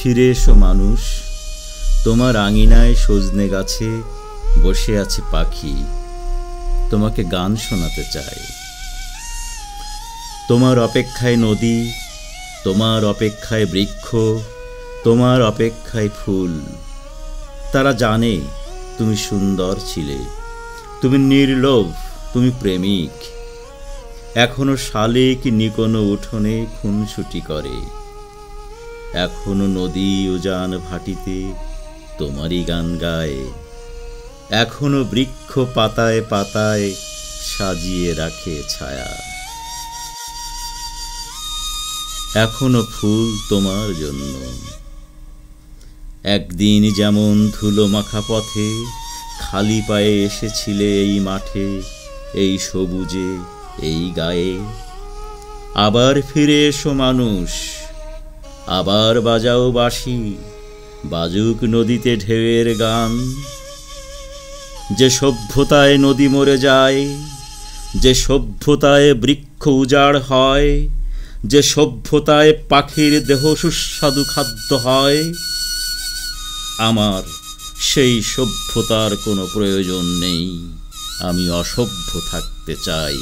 ফিরে এসো মানুষ, তোমার আঙিনায় সজনে গাছে বসে আছে পাখি, তোমাকে গান শোনাতে চায়। তোমার অপেক্ষায় নদী, তোমার অপেক্ষায় বৃক্ষ, তোমার অপেক্ষায় ফুল। তারা জানে তুমি সুন্দর ছিলে, তুমি নির্লোভ, তুমি প্রেমিক। এখনো শালিক নিকোনো উঠোনে খুনসুটি করে, এখনো নদী উজান ভাটিতে তোমারই গান গায়, এখনো বৃক্ষ পাতায় পাতায় সাজিয়ে রাখে ছায়া। এখনো ফুল তোমার জন্য। একদিন যেমন ধুলো মাখা পথে খালি পায়ে এসেছিলে এই মাঠে, এই সবুজে, এই গায়ে। আবার ফিরে এসো মানুষ, আবার বাজাও বাঁশি, বাজুক নদীতে ঢেউয়ের গান। যে সভ্যতায় নদী মরে যায়, যে সভ্যতায় বৃক্ষ উজাড় হয়, যে সভ্যতায় পাখির দেহ সুস্বাদু খাদ্য হয়, আমার সেই সভ্যতার কোনো প্রয়োজন নেই। আমি অসভ্য থাকতে চাই।